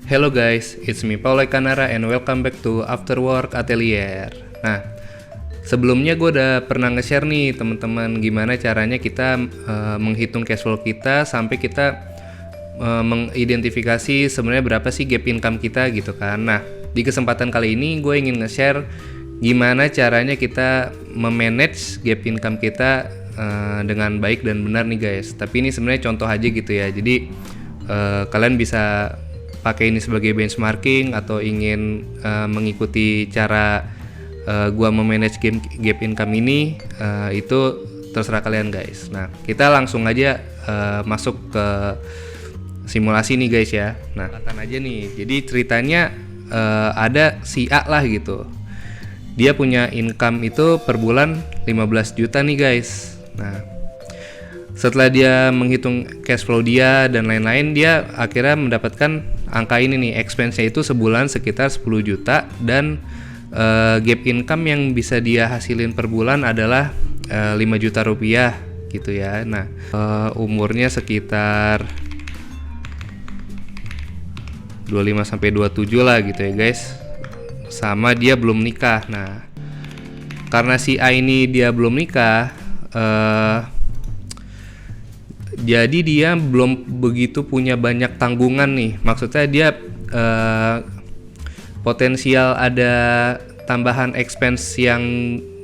Hello guys, it's me Paul Kanara and welcome back to After Work Atelier. Nah, sebelumnya gue udah pernah nge-share nih teman-teman gimana caranya kita menghitung cash flow kita sampai kita mengidentifikasi sebenarnya berapa sih gap income kita gitu kan. Nah, di kesempatan kali ini gue ingin nge-share gimana caranya kita memanage gap income kita dengan baik dan benar nih guys. Tapi ini sebenarnya contoh aja gitu ya. Jadi kalian bisa pakai ini sebagai benchmarking atau ingin mengikuti cara gua memanage gap income ini, itu terserah kalian guys. Nah, kita langsung aja masuk ke simulasi nih guys ya. Nah, katakan aja nih. Jadi ceritanya ada si A lah gitu. Dia punya income itu per bulan 15 juta nih guys. Nah, setelah dia menghitung cash flow dia dan lain-lain, dia akhirnya mendapatkan angka ini nih, expense-nya itu sebulan sekitar 10 juta dan gap income yang bisa dia hasilin per bulan adalah 5 juta rupiah gitu ya. Nah, umurnya sekitar 25 sampai 27 lah gitu ya guys. Sama dia belum nikah. Nah, karena si A ini dia belum nikah, jadi dia belum begitu punya banyak tanggungan nih. Maksudnya dia potensial ada tambahan expense yang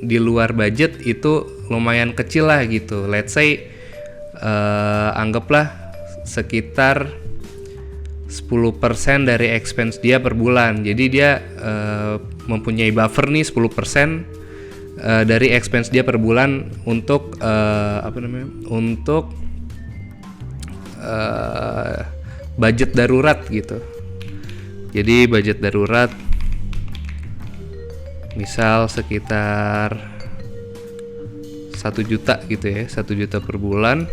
di luar budget itu lumayan kecil lah gitu. Let's say anggaplah sekitar 10% dari expense dia per bulan. Jadi dia mempunyai buffer nih 10% dari expense dia per bulan untuk untuk budget darurat gitu. Jadi budget darurat misal sekitar 1 juta gitu ya, 1 juta per bulan.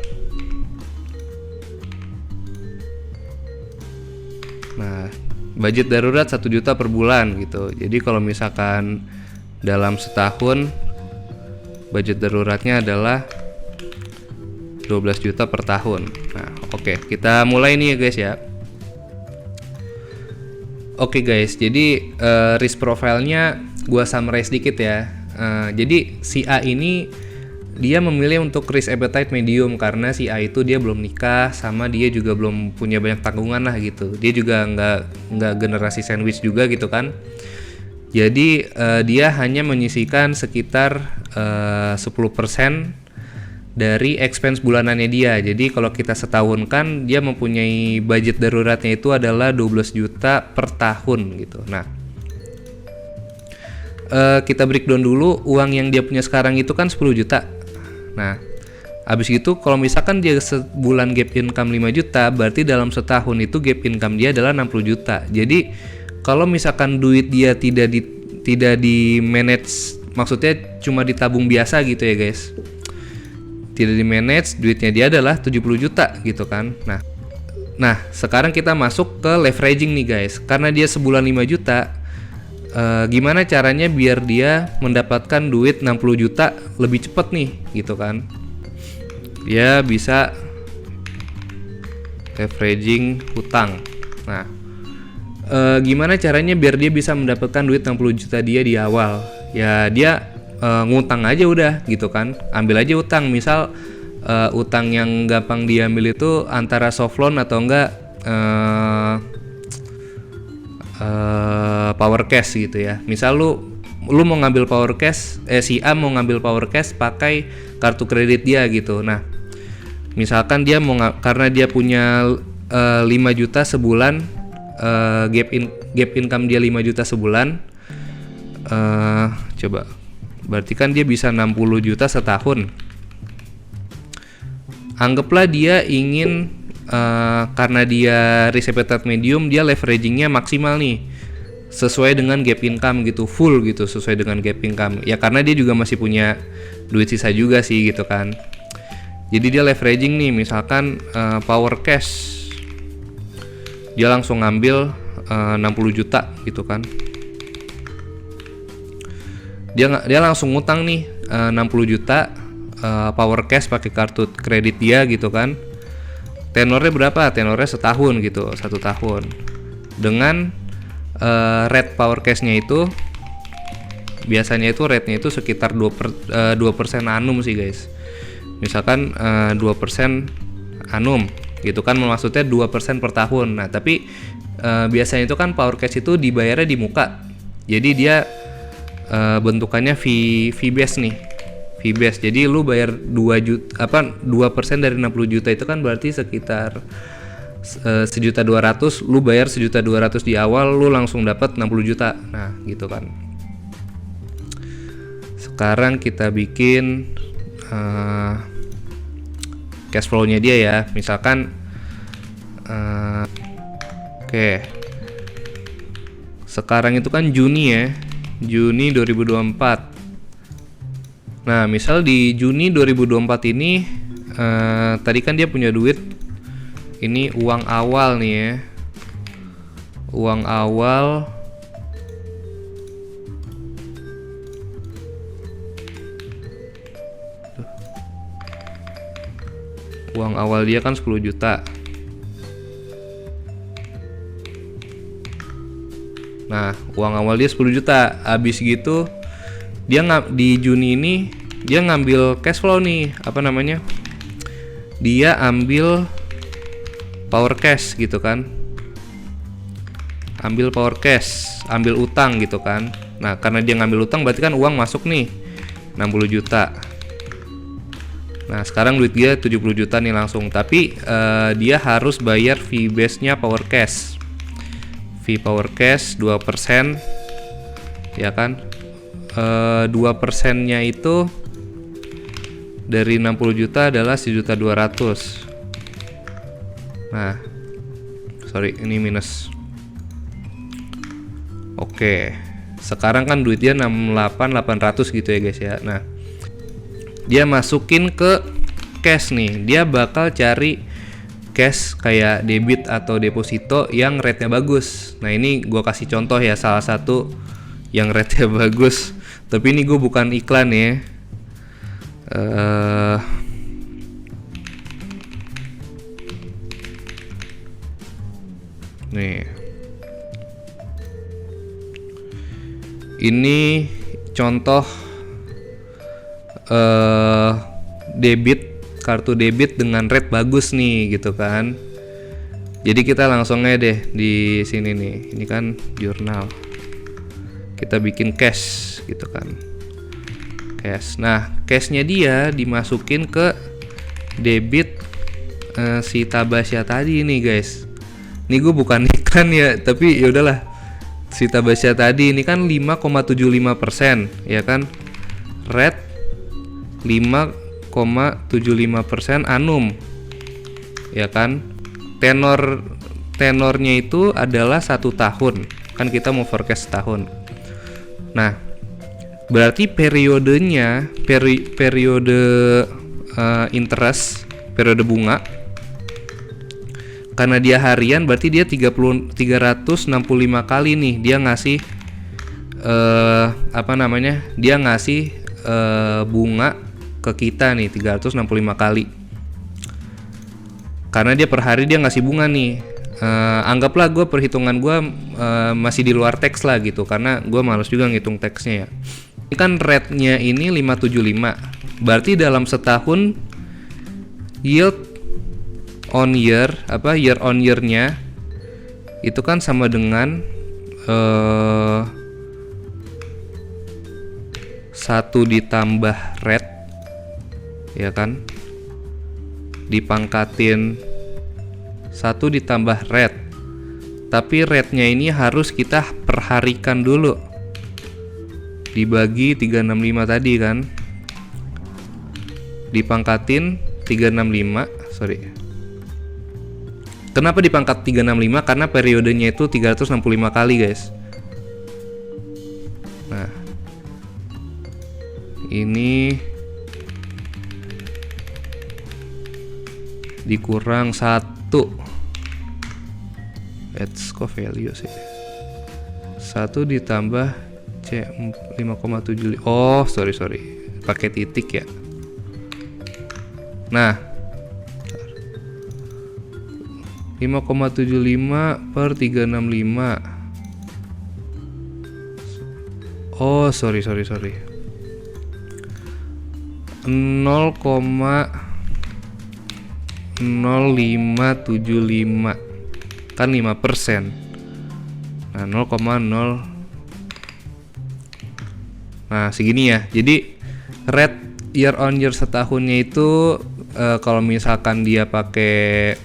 Nah, budget darurat 1 juta per bulan gitu. Jadi kalau misalkan dalam setahun budget daruratnya adalah 12 juta per tahun. Nah, oke, kita mulai nih ya guys ya. Oke guys, jadi risk profile-nya gua summarize dikit ya. Jadi si A ini dia memilih untuk risk appetite medium karena si A itu dia belum nikah, sama dia juga belum punya banyak tanggungan lah gitu. Dia juga nggak generasi sandwich juga gitu kan. Jadi dia hanya menyisihkan sekitar 10% dari expense bulanannya dia. Jadi kalau kita setahunkan, dia mempunyai budget daruratnya itu adalah 12 juta per tahun gitu. Nah, kita breakdown dulu uang yang dia punya sekarang itu kan 10 juta. Nah, habis itu kalau misalkan dia sebulan gap income 5 juta, berarti dalam setahun itu gap income dia adalah 60 juta. Jadi kalau misalkan duit dia tidak di manage, maksudnya cuma ditabung biasa gitu ya guys, tidak di manage, duitnya dia adalah 70 juta gitu kan. Nah, sekarang kita masuk ke leveraging nih guys. Karena dia sebulan 5 juta, gimana caranya biar dia mendapatkan duit 60 juta lebih cepat nih gitu kan. Dia bisa leveraging hutang. Nah, gimana caranya biar dia bisa mendapatkan duit 60 juta dia di awal? Ya dia ngutang aja udah gitu kan, ambil aja utang. Misal utang yang gampang diambil itu antara soft loan atau enggak power cash gitu ya. Misal lu mau ngambil power cash, si A mau ngambil power cash pakai kartu kredit dia gitu. Nah, misalkan dia karena dia punya 5 juta sebulan, gap income dia 5 juta sebulan, coba berarti kan dia bisa 60 juta setahun. Anggaplah dia ingin karena dia risk appetite medium, dia leveragingnya maksimal nih sesuai dengan gap income gitu, full gitu sesuai dengan gap income. Ya karena dia juga masih punya duit sisa juga sih gitu kan. Jadi dia leveraging nih, misalkan power cash dia langsung ngambil 60 juta gitu kan. Dia langsung ngutang nih 60 juta power cash pakai kartu kredit dia gitu kan. Tenornya berapa? Tenornya setahun gitu, 1 tahun. dengan rate power cache-nya itu biasanya itu rate-nya itu sekitar 2% annum sih guys. Misalkan 2% annum gitu kan, maksudnya 2% per tahun. Nah tapi biasanya itu kan power cache itu dibayarnya di muka, jadi dia bentukannya fee base nih, fee base. Jadi lu bayar 2 juta 2% dari 60 juta itu kan berarti sekitar 1.200.000, lu bayar 1.200.000 di awal, lu langsung dapat 60 juta. Nah gitu kan. Sekarang kita bikin cash flow-nya dia ya. Misalkan oke. Sekarang itu kan Juni ya. Juni 2024. Nah, misal di Juni 2024 ini tadi kan dia punya duit. Ini uang awal nih ya. Uang awal dia kan 10 juta. Nah, uang awal dia 10 juta. Habis gitu dia di Juni ini dia ngambil cash flow nih, apa namanya? Dia ambil power cash gitu kan. Ambil power cash, ambil utang gitu kan. Nah, karena dia ngambil utang berarti kan uang masuk nih 60 juta. Nah, sekarang duit dia 70 juta nih langsung. Tapi dia harus bayar fee base-nya power cash. Fee power cash 2%, ya kan? 2%-nya itu dari 60 juta adalah 1.200.000. Nah, sorry, ini minus. Oke, sekarang kan duitnya 68.800 gitu ya guys ya. Nah, dia masukin ke cash nih. Dia bakal cari cash kayak debit atau deposito yang rate-nya bagus. Nah, ini gue kasih contoh ya, salah satu yang rate-nya bagus. Tapi ini gue bukan iklan ya. Nih. Ini contoh kartu debit dengan rate bagus nih gitu kan. Jadi kita langsung aja deh di sini nih. Ini kan jurnal. Kita bikin cash gitu kan. Cash. Nah, cashnya dia dimasukin ke debit si Tabasya tadi nih guys. Ini gue bukan iklan ya, tapi ya udahlah. Si Tabasya tadi ini kan 5,75% ya kan. Rate 5,75% annum ya kan. Tenornya itu adalah 1 tahun kan, kita mau forecast tahun. Nah berarti periodenya periode interest, periode bunga, karena dia harian berarti dia 365 kali nih dia ngasih dia ngasih bunga ke kita nih 365 kali. Karena dia per hari dia ngasih bunga nih. Anggaplah gue perhitungan gue masih di luar teks lah gitu, karena gue malas juga ngitung teksnya ya. Ini kan rate-nya ini 575. Berarti dalam setahun yield on year year on year-nya itu kan sama dengan 1 ditambah rate ya kan, dipangkatin 1 ditambah rate. Tapi rate-nya ini harus kita perharikan dulu, dibagi 365 tadi kan, dipangkatin 365. Sorry, kenapa dipangkat 365? Karena periodenya itu 365 kali guys. Nah ini dikurang 1, let's go value sih, 1 ditambah C 5,7. oh sorry pakai titik ya. Nah 5,75 per 365. Oh, sorry. 0,0575 kan 5%. Nah, 0,0. Nah, segini ya. Jadi rate year on year setahunnya itu kalau misalkan dia pakai,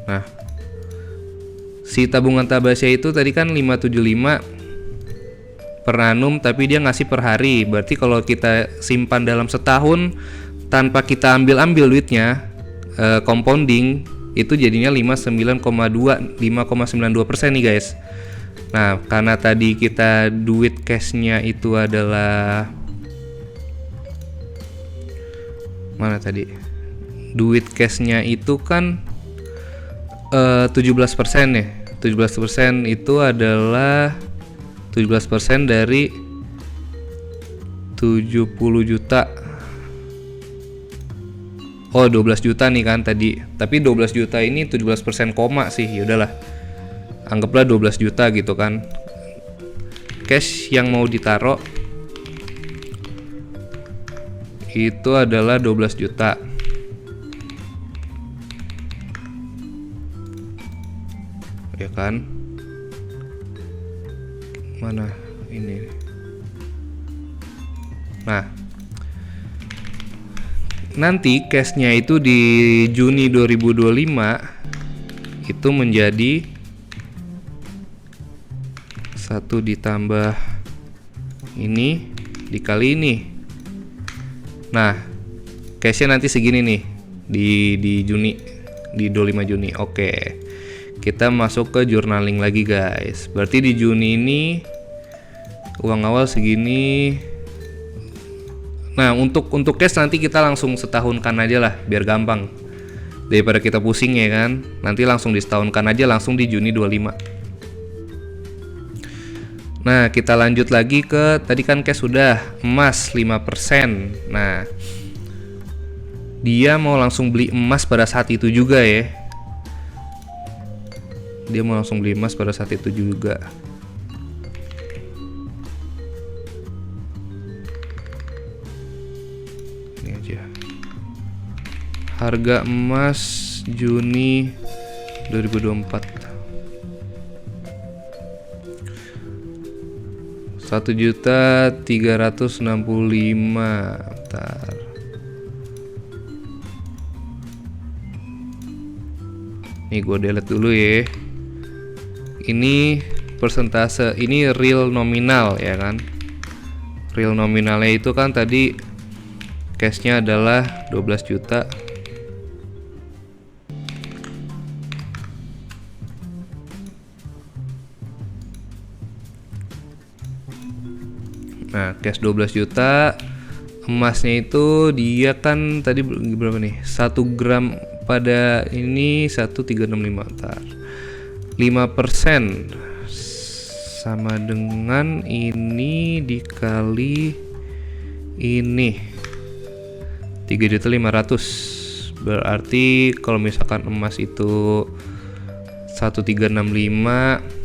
nah, si tabungan Tabasya itu tadi kan 575 per annum, tapi dia ngasih per hari. Berarti kalau kita simpan dalam setahun tanpa kita ambil duitnya, compounding, itu jadinya 5,92% nih guys. Nah, karena tadi kita duit cashnya itu adalah, mana tadi? Duit cashnya itu kan 17% ya. 17% itu adalah 17% dari 70 juta. Oh, 12 juta nih kan tadi. Tapi 12 juta ini 17% koma sih. Ya udahlah. Anggaplah 12 juta gitu kan. Cash yang mau ditaruh itu adalah 12 juta. Ya kan? Mana ini? Nah, nanti cashnya itu di Juni 2025 itu menjadi 1 ditambah ini dikali ini. Nah, cashnya nanti segini nih di Juni, di 25 Juni. Oke, kita masuk ke journaling lagi guys. Berarti di Juni ini uang awal segini. Nah, untuk cash nanti kita langsung setahunkan aja lah, biar gampang. Daripada kita pusing ya kan. Nanti langsung disetahunkan aja, langsung di Juni 25. Nah, kita lanjut lagi ke tadi kan cash sudah, emas 5%. Nah, dia mau langsung beli emas pada saat itu juga ya. Dia mau langsung beli emas pada saat itu juga. Ini aja. Harga emas Juni 2024. 1.365.000. Bentar. Nih gue delete dulu ya. Ini persentase, ini real nominal ya kan. Real nominalnya itu kan tadi cashnya adalah 12 juta. Nah, cash 12 juta. Emasnya itu dia kan tadi berapa nih? 1 gram pada ini 1.365. Ntar 5% sama dengan ini dikali ini 3.500.000. Berarti kalau misalkan emas itu 1.365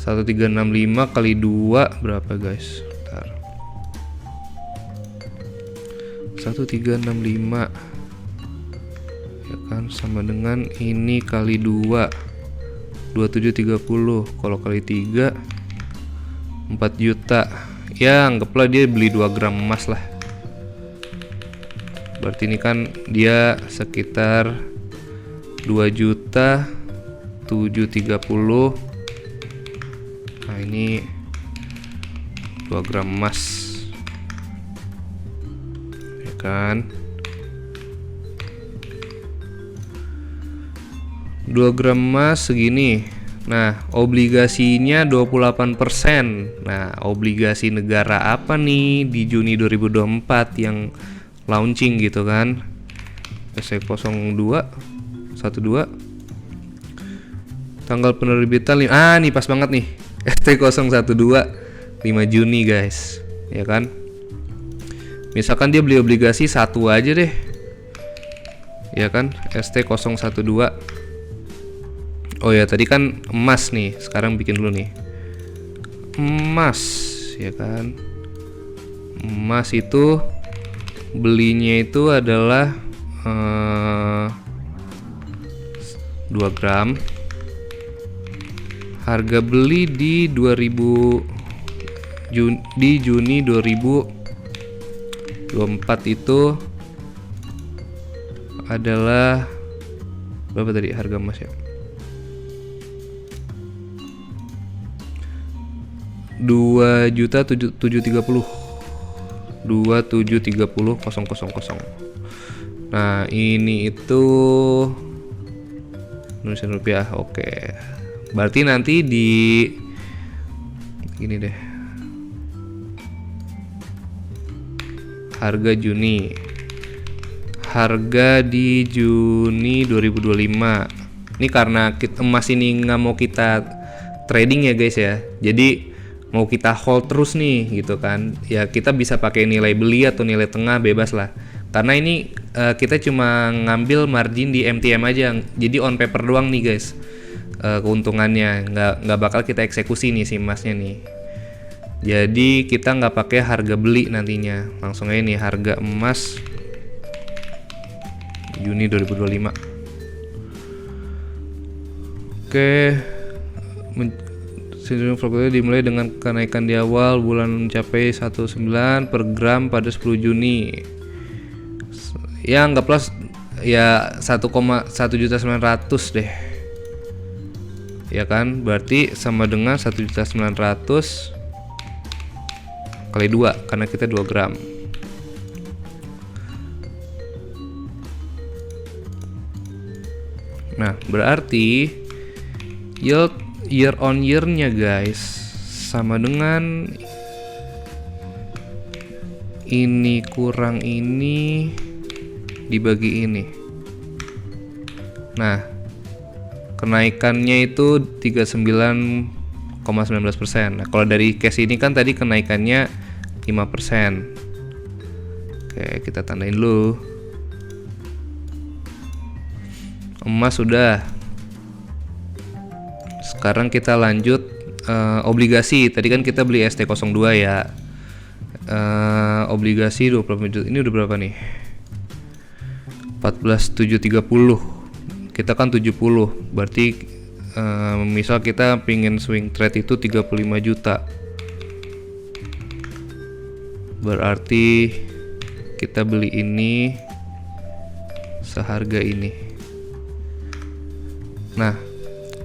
1.365 kali 2 berapa guys? Bentar. 1.365 ya kan, sama dengan ini kali 2 2730. Kalau kali 3 4 juta. Ya anggaplah dia beli 2 gram emas lah. Berarti ini kan dia sekitar 2.730.000. Nah, ini 2 gram emas ya kan. 2 gram emas segini. Nah, obligasinya 28%. Nah, obligasi negara apa nih di Juni 2024 yang launching gitu kan? SC02 12 tanggal penerbitan nih pas banget nih. ST012 5 Juni guys ya kan. Misalkan dia beli obligasi satu aja deh, ya kan, ST012. Oh ya, tadi kan emas nih, sekarang bikin dulu nih emas, ya kan. Emas itu belinya itu adalah 2 gram. Harga beli di 2000 di Juni 2024 itu adalah berapa tadi harga emas ya? 2.730.000. Nah, ini itu Indonesian rupiah. Oke. Berarti nanti di gini deh. Harga Juni. Harga di Juni 2025. Ini karena emas ini nggak mau kita trading ya guys ya. Jadi mau kita hold terus nih gitu kan, ya kita bisa pakai nilai beli atau nilai tengah, bebas lah, karena ini kita cuma ngambil margin di MTM aja, jadi on paper doang nih guys. Keuntungannya nggak bakal kita eksekusi nih si emasnya nih, jadi kita nggak pakai harga beli nantinya, langsung aja nih harga emas Juni 2025. Oke, cenderung fluktuasi dimulai dengan kenaikan di awal bulan mencapai 19 per gram pada 10 Juni. Ya anggaplah ya 1,1.900.000 deh. Ya kan? Berarti sama dengan 1.900.000 kali 2 karena kita 2 gram. Nah, berarti yield year on year-nya guys sama dengan ini kurang ini dibagi ini. Nah, kenaikannya itu 39,19%. Nah, kalau dari cash ini kan tadi kenaikannya 5%. Oke, kita tandain dulu. Emas sudah. Sekarang kita lanjut obligasi. Tadi kan kita beli ST02 ya. Obligasi 20 juta. Ini udah berapa nih? 14.730. Kita kan 70. Berarti misal kita pingin swing trade itu 35 juta. Berarti kita beli ini seharga ini. Nah,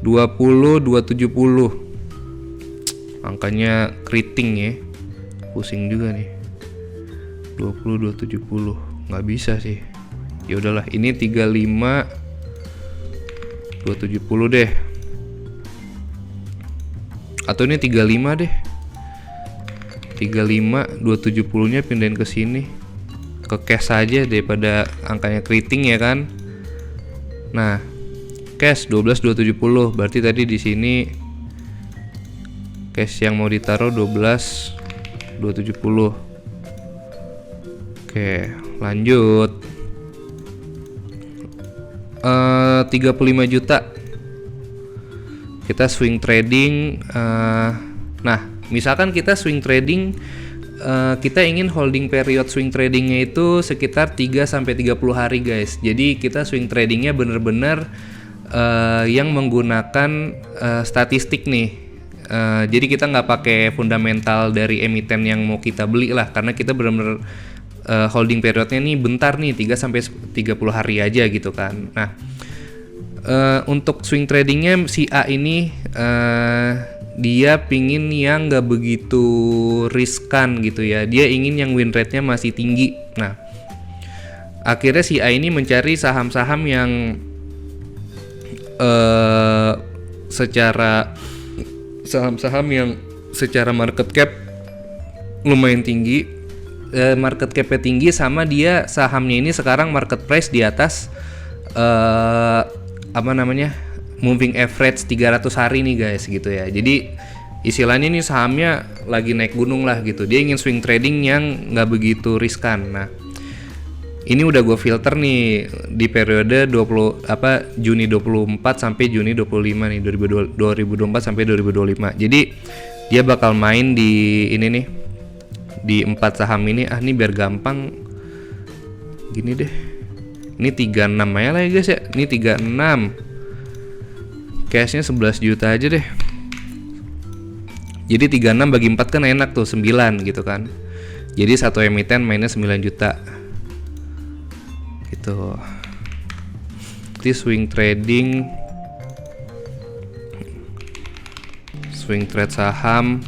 20.270. Angkanya keriting ya. Pusing juga nih. 20.270. Nggak bisa sih. Ya udahlah, ini 35.270 deh. Atau ini 35 deh. 35.270-nya pindahin ke sini. Ke cash aja daripada angkanya keriting ya kan. Nah, cash 12.270, berarti tadi di sini cash yang mau ditaruh 12.270. Oke, lanjut. 35 juta. Kita swing trading. Nah, misalkan kita swing trading, kita ingin holding period swing tradingnya itu sekitar 3-30 hari guys. Jadi kita swing tradingnya bener-bener yang menggunakan statistik nih. Jadi kita nggak pakai fundamental dari emiten yang mau kita beli lah, karena kita benar-benar holding periodnya nih bentar nih, 3-30 hari aja gitu kan. Nah, untuk swing tradingnya si A ini dia pingin yang nggak begitu riskan gitu ya. Dia ingin yang win rate-nya masih tinggi. Nah, akhirnya si A ini mencari saham-saham yang saham-saham yang secara market cap lumayan tinggi, market cap-nya tinggi, sama dia sahamnya ini sekarang market price di atas moving average 300 hari nih guys gitu ya. Jadi istilahnya nih sahamnya lagi naik gunung lah gitu. Dia ingin swing trading yang nggak begitu riskan. Nah, ini udah gue filter nih di periode Juni 24 sampai Juni 25 nih 2024 sampai 2025. Jadi dia bakal main di ini nih, di 4 saham ini. Ini biar gampang gini deh. Ini 36 aja lah ya guys ya. Ini 36. Cashnya 11 juta aja deh. Jadi 36 bagi 4 kan enak tuh, 9 gitu kan. Jadi satu emiten mainnya 9 juta gitu. Di swing trade saham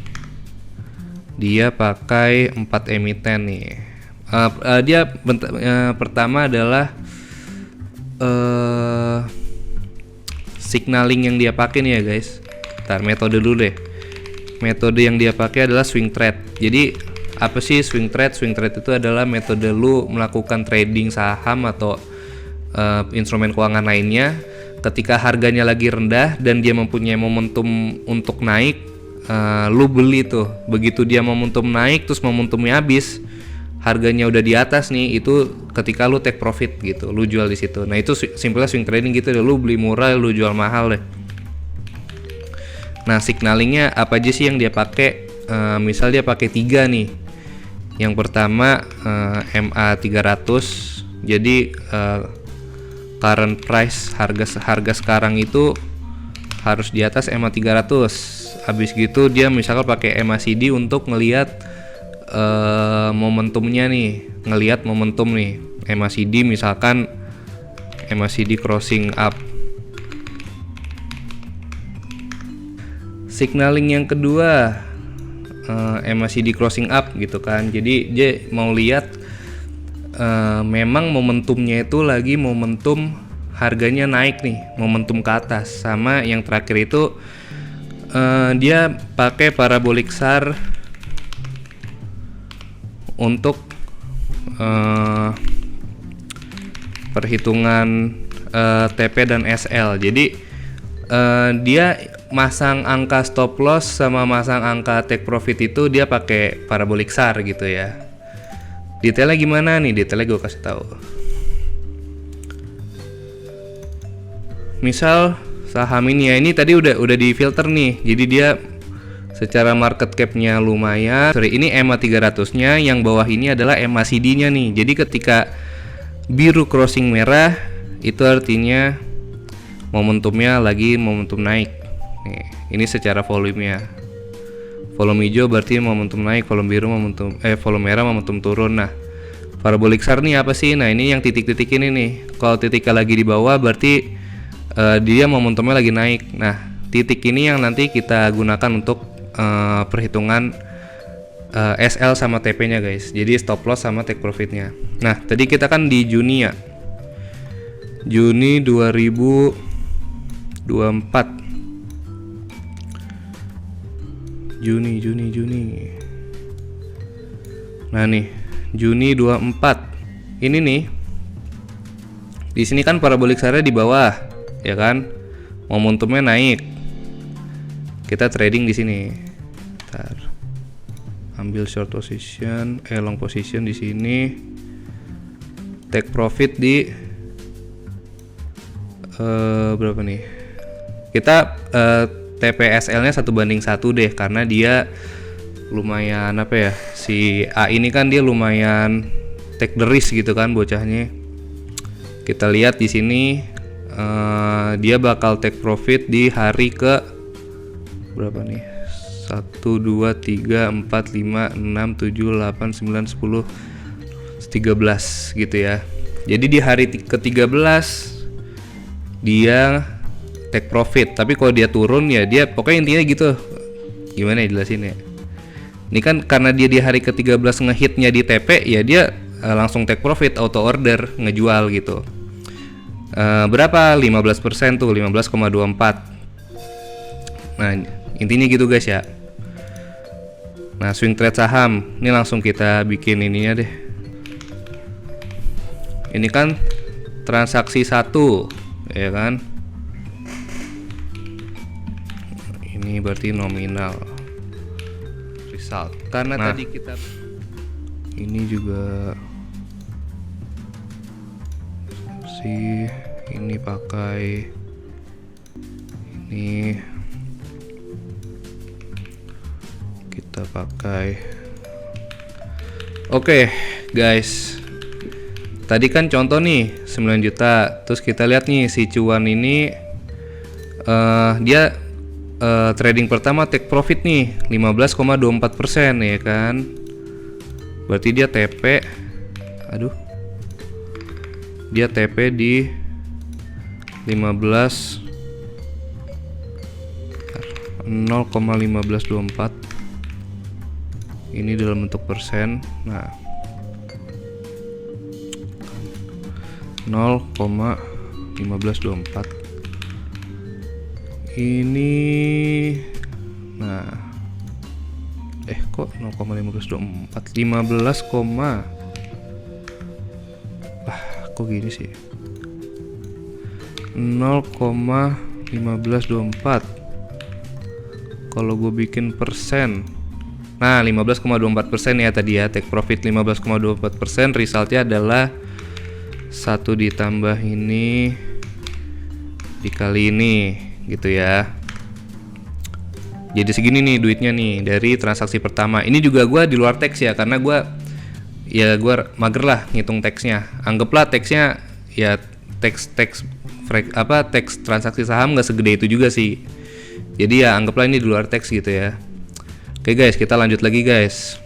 dia pakai 4 emiten nih. Pertama adalah signaling yang dia pakai nih ya guys. Ntar metode dulu deh. Metode yang dia pakai adalah swing trade. Jadi apa sih swing trade? Swing trade itu adalah metode lu melakukan trading saham atau instrumen keuangan lainnya ketika harganya lagi rendah dan dia mempunyai momentum untuk naik. Lu beli tuh. Begitu dia momentum naik terus momentumnya habis, harganya udah di atas nih, itu ketika lu take profit gitu, lu jual di situ. Nah itu simpelnya swing trading gitu deh. Lu beli murah, lu jual mahal deh. Nah signalingnya apa aja sih yang dia pakai? Misal dia pakai 3 nih. Yang pertama MA 300. Jadi current price harga sekarang itu harus di atas MA 300. Habis gitu dia misalkan pakai MACD untuk ngelihat momentumnya nih, ngelihat momentum nih. MACD misalkan MACD crossing up. Signaling yang kedua MACD crossing up gitu kan. Jadi dia mau lihat memang momentumnya itu lagi momentum harganya naik nih, momentum ke atas. Sama yang terakhir itu dia pakai parabolic SAR untuk perhitungan TP dan SL. Jadi dia masang angka stop loss sama masang angka take profit itu dia pakai parabolic SAR gitu ya. Detailnya gimana nih? Detailnya gue kasih tahu. Misal saham ini ya, ini tadi udah di filter nih. Jadi dia secara market cap-nya lumayan. Ini MA 300-nya, yang bawah ini adalah MACD-nya nih. Jadi ketika biru crossing merah itu artinya momentumnya lagi momentum naik. Nih, ini secara volumenya. Volume hijau berarti momentum naik, volume biru volume merah momentum turun. Nah, parabolic SAR nih apa sih? Nah, ini yang titik-titik ini nih. Kalau titiknya lagi di bawah berarti dia momentumnya lagi naik. Nah, titik ini yang nanti kita gunakan untuk perhitungan SL sama TP-nya guys. Jadi stop loss sama take profit-nya. Nah, tadi kita kan di Juni ya. Juni 2024. Juni. Nah nih, Juni 24. Ini nih. Di sini kan parabolic SAR di bawah, ya kan? Momentumnya naik. Kita trading di sini. Bentar. Ambil short position, long position di sini. Take profit di berapa nih? Kita TPSL-nya 1:1 deh, karena dia lumayan apa ya, si A ini kan dia lumayan take the risk gitu kan bocahnya. Kita lihat di sini dia bakal take profit di hari ke berapa nih? 1 2 3 4 5 6 7 8 9 10 13 gitu ya. Jadi di hari ke-13 dia take profit, tapi kalau dia turun ya dia pokoknya intinya gitu. Gimana ya jelasin ya? Ini kan karena dia di hari ke-13 ngehitnya di TP ya, dia langsung take profit, auto order, ngejual gitu. Berapa? 15% tuh, 15,24. Nah, intinya gitu guys ya. Nah, swing trade saham, ini langsung kita bikin ininya deh. Ini kan transaksi 1, ya kan? Ini berarti nominal. result. Karena tadi kita ini juga sih, ini pakai ini, kita pakai. Oke, guys. Tadi kan contoh nih 9 juta. Terus kita lihat nih si cuan ini dia trading pertama take profit nih 15,24% ya kan. Berarti dia TP. Aduh. Dia TP di 0,1524. Ini dalam bentuk persen. Nah, 0,1524 ini. Nah, kok 0,1524, 15, kok gini sih, 0,1524. Kalau gue bikin persen, nah 15,24% ya tadi ya, take profit 15,24%, resultnya adalah 1 ditambah ini dikali ini gitu ya. Jadi segini nih duitnya nih dari transaksi pertama. Ini juga gue di luar teks ya, karena gue mager lah ngitung teksnya. Anggaplah teksnya ya teks transaksi saham nggak segede itu juga sih. Jadi ya anggaplah ini di luar teks gitu ya. Oke guys, kita lanjut lagi guys.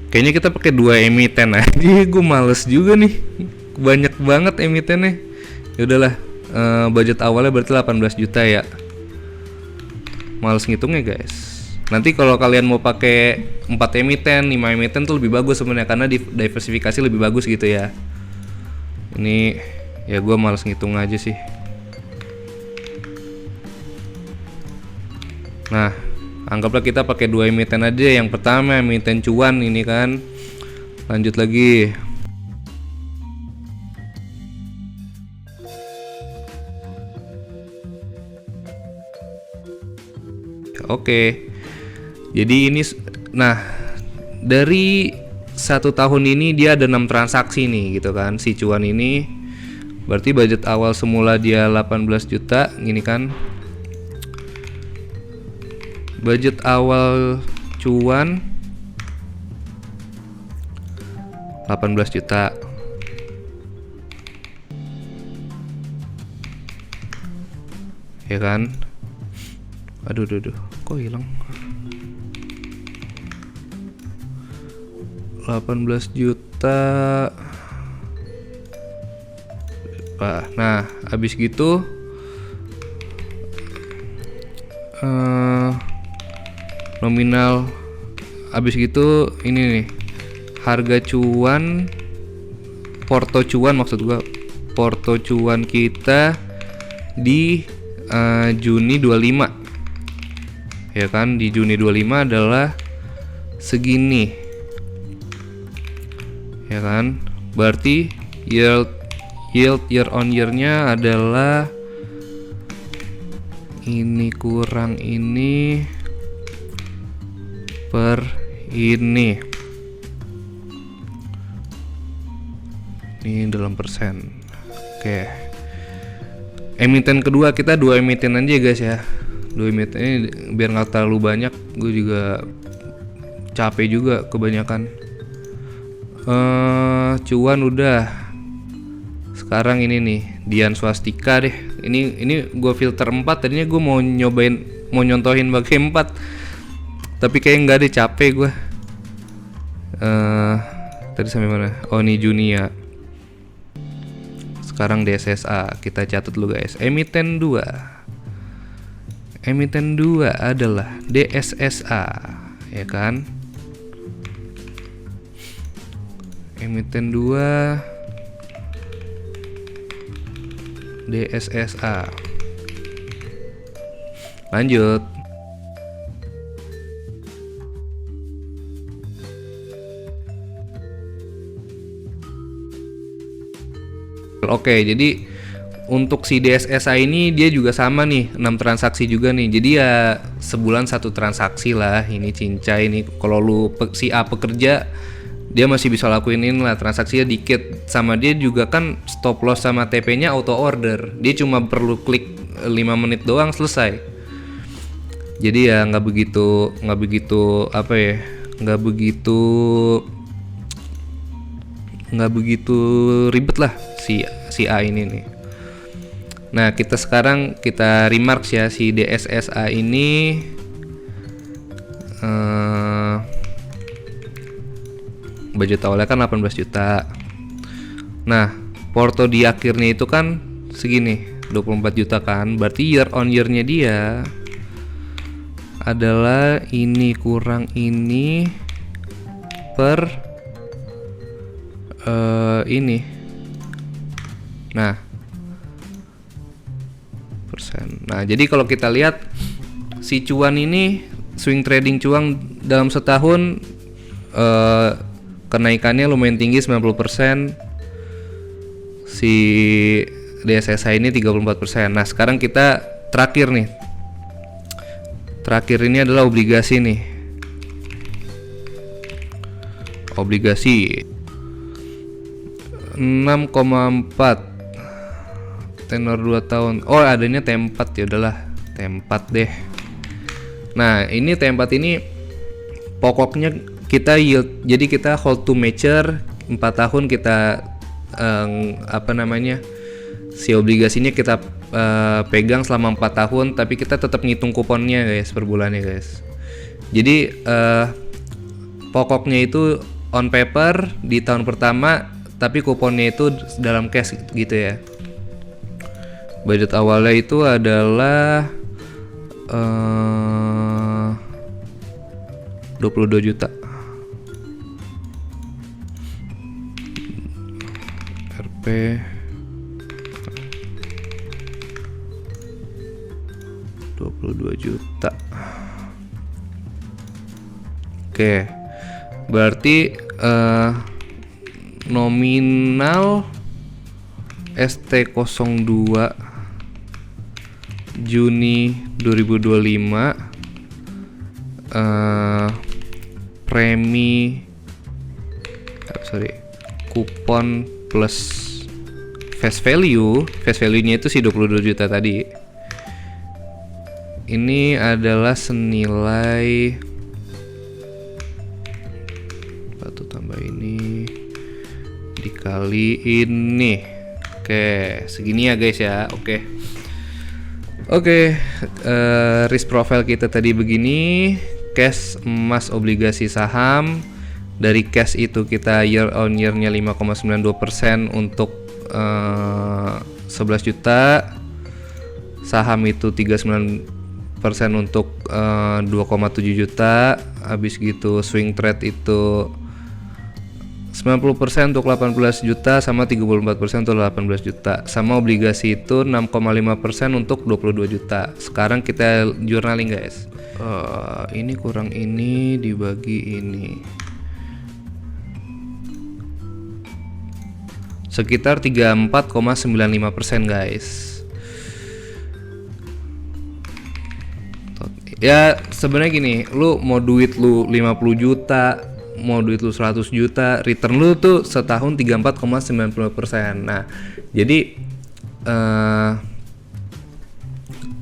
Kayaknya kita pakai 2 emiten aja. Gue males juga nih, banyak banget emitennya. Ya udahlah, budget awalnya berarti 18 juta ya. Males ngitungnya guys. Nanti kalau kalian mau pakai 4 emiten, 5 emiten tuh lebih bagus sebenarnya, karena diversifikasi lebih bagus gitu ya. Ini ya gue males ngitung aja sih. Nah, anggaplah kita pakai 2 emiten aja. Yang pertama emiten cuan ini kan. Lanjut lagi. Oke. Jadi ini, nah dari 1 tahun ini dia ada 6 transaksi nih gitu kan, si cuan ini. Berarti budget awal semula dia 18 juta gini kan. Budget awal cuan 18 juta. Ya kan? Aduh, kok hilang? 18 juta. Nah, habis gitu nominal, habis gitu ini nih harga cuan, porto cuan maksud gua, porto cuan kita di Juni 25 ya kan. Di Juni 25 adalah segini ya kan. Berarti yield year on year-nya adalah ini kurang ini per ini dalam persen. Oke, emiten kedua kita 2 emiten aja guys ya. 2 emiten ini biar nggak terlalu banyak, gue juga capek juga kebanyakan. Cuan udah. Sekarang ini nih Dian Swastika deh. Ini gue filter 4. Tadinya gue mau nyontohin pakai 4, tapi kayaknya nggak deh, capek gue. Tadi sampai mana? Oh, ini Junia. Sekarang DSSA. Kita catat dulu guys. Emiten 2 adalah DSSA ya kan. Emiten 2 DSSA. Lanjut. Oke, jadi untuk si DSSA ini dia juga sama nih, 6 transaksi juga nih. Jadi ya sebulan satu transaksi lah, ini cincai nih. Kalau si A pekerja, dia masih bisa lakuin ini lah, transaksinya dikit. Sama dia juga kan stop loss sama TP-nya auto order. Dia cuma perlu klik 5 menit doang selesai. Jadi ya nggak begitu apa ya, nggak begitu ribet lah si A ini nih. Nah, sekarang kita remarks ya, si DSSA ini budget awalnya kan 18 juta. Nah, porto di akhirnya itu kan segini, 24 juta kan. Berarti year on year-nya dia adalah ini kurang ini per ini. Nah, persen. Nah, jadi kalau kita lihat si cuan ini, swing trading cuan dalam setahun kenaikannya lumayan tinggi, 90%. Si DSSA ini 34%. Nah, sekarang kita terakhir nih. Terakhir ini adalah obligasi nih. Obligasi 6,4 tenor 2 tahun. Oh, adanya T4, ya udahlah, T4 deh. Nah, ini T4 ini pokoknya kita yield. Jadi kita hold to mature 4 tahun kita si obligasinya kita pegang selama 4 tahun, tapi kita tetap ngitung kuponnya guys per bulannya guys. Jadi pokoknya itu on paper di tahun pertama, tapi kuponnya itu dalam cash gitu ya. Budget awalnya itu adalah 22 juta. RP 22 juta. Oke. Berarti nominal ST02 Juni 2025, premi kupon plus face value-nya itu si 22 juta tadi. Ini adalah senilai batu tambah ini dikali ini. Oke, segini ya guys ya. Oke, risk profile kita tadi begini. Cash, emas, obligasi, saham. Dari cash itu kita year on year-nya 5,92% untuk 11 juta. Saham itu 39% untuk 2,7 juta. Habis gitu swing trade itu 90% untuk 18 juta sama 34% untuk 18 juta. Sama obligasi itu 6,5% untuk 22 juta. Sekarang kita journaling guys. Ini kurang ini dibagi ini. Sekitar 34,95% guys. Ya sebenarnya gini, lu mau duit lu 50 juta, mau duit lu 100 juta, return lu tuh setahun 34,90%. Nah, jadi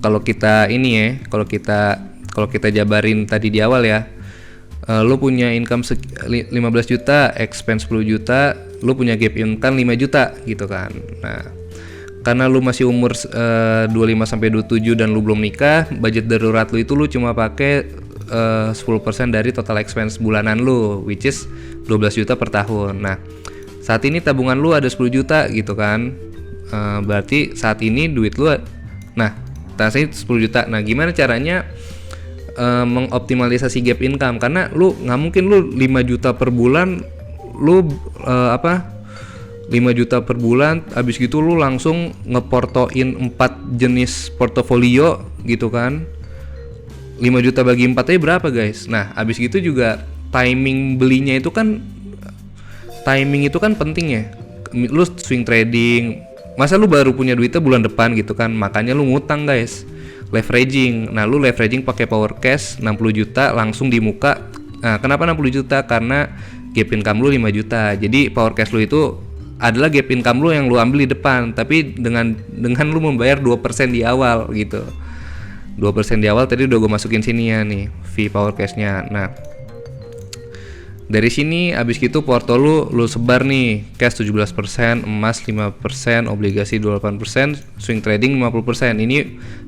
kalau kita jabarin tadi di awal ya, lu punya income 15 juta, expense 10 juta, lu punya gap income 5 juta gitu kan. Nah, karena lu masih umur 25 sampai 27 dan lu belum nikah, budget darurat lu itu lu cuma pakai 10% dari total expense bulanan lu, which is 12 juta per tahun. Nah, saat ini tabungan lu ada 10 juta gitu kan. Berarti saat ini duit lu, nah, tasnya 10 juta. Nah, gimana caranya mengoptimalisasi gap income? Karena lu nggak mungkin lu 5 juta per bulan, lu 5 juta per bulan, habis gitu lu langsung ngeportoin 4 jenis portofolio gitu kan. 5 juta bagi 4 aja berapa guys? Nah, habis gitu juga timing belinya itu kan, timing itu kan penting ya. Lu swing trading masa lu baru punya duitnya bulan depan gitu kan, makanya lu ngutang guys, leveraging. Nah lu leveraging pakai power cash 60 juta langsung di muka. Nah kenapa 60 juta? Karena gap income lu 5 juta, jadi power cash lu itu adalah gap income lu yang lu ambil di depan, tapi dengan lu membayar 2% di awal gitu. 2% di awal tadi udah gue masukin sini ya nih fee power cash-nya. Nah dari sini abis gitu porto lu sebar nih, cash 17%, emas 5%, obligasi 28%, swing trading 50%. Ini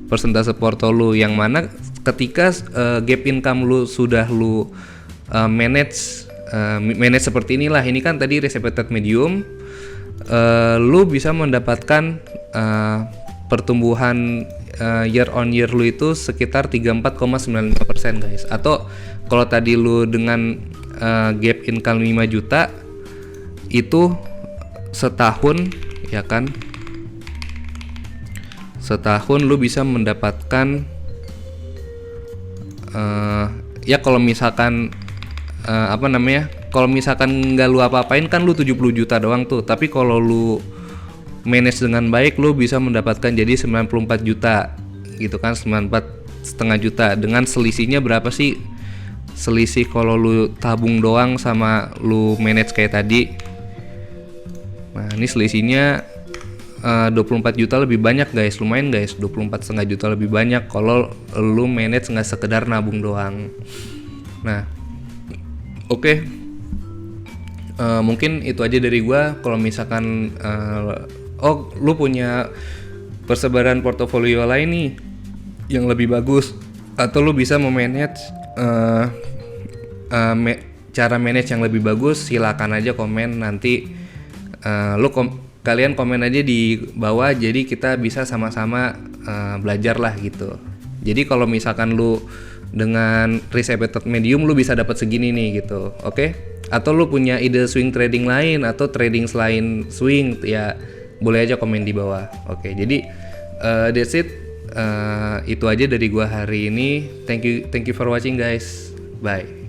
persentase porto lu, yang mana ketika gap income lu sudah lu manage seperti inilah. Ini kan tadi risk appetite medium, lu bisa mendapatkan pertumbuhan year on year lu itu sekitar 34,95% guys. Atau kalau tadi lu dengan gap income 5 juta itu setahun ya kan, setahun lu bisa mendapatkan ya kalau misalkan kalau misalkan nggak lu apa-apain kan lu 70 juta doang tuh, tapi kalau lu manage dengan baik lu bisa mendapatkan jadi 94 juta gitu kan, 94,5 juta. Dengan selisihnya berapa sih? Selisih kalau lu tabung doang sama lu manage kayak tadi. Nah ini selisihnya 24 juta lebih banyak guys, lumayan guys, 24,5 juta lebih banyak kalau lu manage nggak sekedar nabung doang. Nah oke. Mungkin itu aja dari gua. Kalau misalkan lu punya persebaran portofolio lain nih yang lebih bagus, atau lu bisa memanage cara manage yang lebih bagus, silakan aja komen nanti. Kalian komen aja di bawah, jadi kita bisa sama-sama belajar lah gitu. Jadi kalau misalkan lu dengan risk appetite medium lu bisa dapat segini nih gitu, oke? Atau lu punya ide swing trading lain atau trading selain swing, ya boleh aja komen di bawah. Oke, jadi that's it. Itu aja dari gua hari ini. Thank you for watching guys. Bye.